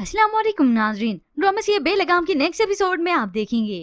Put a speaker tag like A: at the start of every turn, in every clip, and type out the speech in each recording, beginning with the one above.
A: अस्सलाम वालेकुम नाजरीन, ड्रामा से बे लगाम की नेक्स्ट एपिसोड में आप देखेंगे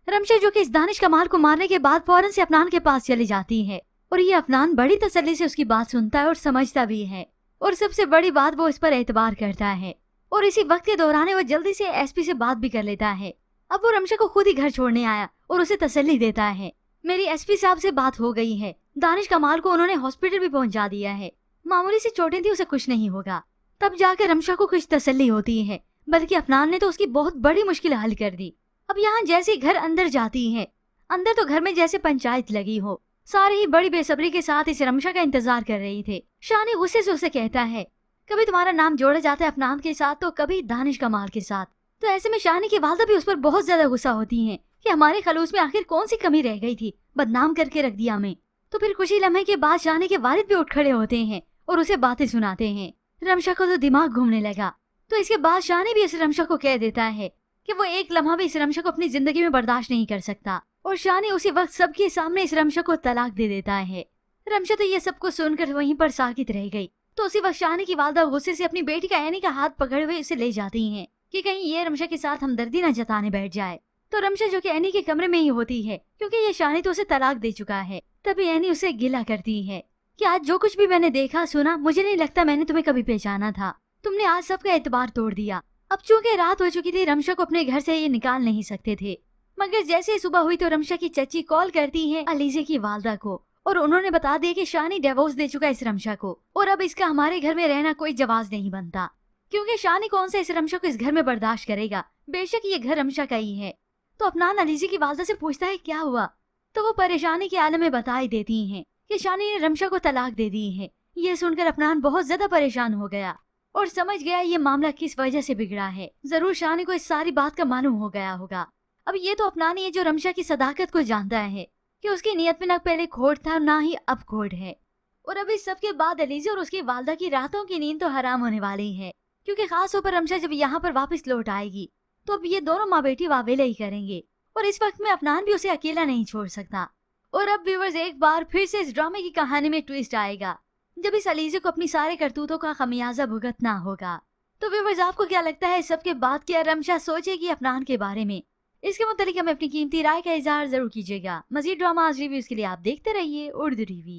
A: रमशा जो कि इस दानिश कमाल को मारने के बाद फौरन से अफनान के पास चली जाती है और ये अफनान बड़ी तसल्ली से उसकी बात सुनता है और समझता भी है और सबसे बड़ी बात वो इस पर एतबार करता है और इसी वक्त के दौरान वो जल्दी से एसपी से बात भी कर लेता है। अब वो रमशा को खुद ही घर छोड़ने आया और उसे तसल्ली देता है, मेरी एसपी साहब से बात हो गई है, दानिश कमाल को उन्होंने हॉस्पिटल भी पहुंचा दिया है, मामूली सी चोटें थी, उसे कुछ नहीं होगा। तब जाकर रमशा को कुछ तसल्ली होती है, बल्कि अफनान ने तो उसकी बहुत बड़ी मुश्किल हल कर दी। अब यहाँ जैसे घर अंदर जाती है, अंदर तो घर में जैसे पंचायत लगी हो, सारे ही बड़ी बेसब्री के साथ इस रमशा का इंतजार कर रही थे। शानी गुस्से से उसे कहता है, कभी तुम्हारा नाम जोड़ा जाता है अफनान के साथ तो कभी दानिश कमाल के साथ। तो ऐसे में शानी की वालदा भी उस पर बहुत ज्यादा गुस्सा होती हैं कि हमारे खलूस में आखिर कौन सी कमी रह गई थी, बदनाम करके रख दिया हमें। तो फिर कुछ ही लम्हे के बाद शानी के वालिद भी उठ खड़े होते हैं और उसे बातें सुनाते हैं। रमशा को तो दिमाग घूमने लगा। तो इसके बाद शानी भी इस रमशा को कह देता है कि वो एक लम्हा भी इस रमशा को अपनी जिंदगी में बर्दाश्त नहीं कर सकता और शानी उसी वक्त सबके सामने इस रमशा को तलाक दे देता है। रमशा तो ये सब कुछ सुनकर वहीं पर साकित रह गई। तो उसी वक्त शानी की वालदा गुस्से से अपनी बेटी का एनी का हाथ पकड़े हुए उसे ले जाती हैं कि कहीं ये रमशा के साथ हमदर्दी न जताने बैठ जाए। तो रमशा जो कि एनी के कमरे में ही होती है क्योंकि ये शानी तो उसे तलाक दे चुका है, तभी एनी उसे गिला करती है कि आज जो कुछ भी मैंने देखा सुना, मुझे नहीं लगता मैंने तुम्हें कभी पहचाना था, तुमने आज सबका एतबार तोड़ दिया। अब चूंकि रात हो चुकी थी, रमशा को अपने घर से ये निकाल नहीं सकते थे, मगर जैसे सुबह हुई तो रमशा की चची कॉल करती है अलीजे की वालदा को और उन्होंने बता दिया कि शानी डिवोर्स दे चुका है इस रमशा को और अब इसका हमारे घर में रहना कोई जवाज नहीं बनता, क्योंकि शानी कौन सा इस रमशा को इस घर में बर्दाश्त करेगा, बेशक ये घर रमशा का ही है। तो अफनान अलीजे की वालदा से पूछता है क्या हुआ, तो वो परेशानी के आलम में बता ही देती है कि शानी ने रमशा को तलाक दे दी है। ये सुनकर अफनान बहुत ज्यादा परेशान हो गया और समझ गया ये मामला किस वजह से बिगड़ा है, जरूर शानी को इस सारी बात का मालूम हो गया होगा। अब ये तो अफनान ही है जो रमशा की सदाकत को जानता है कि उसकी नीयत में न पहले खोट था ना ही अब खोट है। और अब इस सब के बाद अलीजे और उसकी वालदा की रातों की नींद तो हराम होने वाली है, क्योंकि खास तौर पर रमशा जब यहाँ पर वापस लौट आएगी तो अब ये दोनों माँ बेटी वावेला ही करेंगे और इस वक्त में अफनान भी उसे अकेला नहीं छोड़ सकता। और अब व्यूअर्स एक बार फिर से इस ड्रामे की कहानी में ट्विस्ट आएगा जब इस अलीजे को अपनी सारे करतूतों का खमियाजा भुगतना होगा। तो व्यूअर्स आपको क्या लगता है, सबके बाद क्या रमशा सोचेगी अफनान के बारे में? इसके मुतालिक हमें अपनी कीमती राय का इजहार जरूर कीजिएगा। मजीद ड्रामा रिव्यूज के लिए आप देखते रहिए उर्दू टीवी।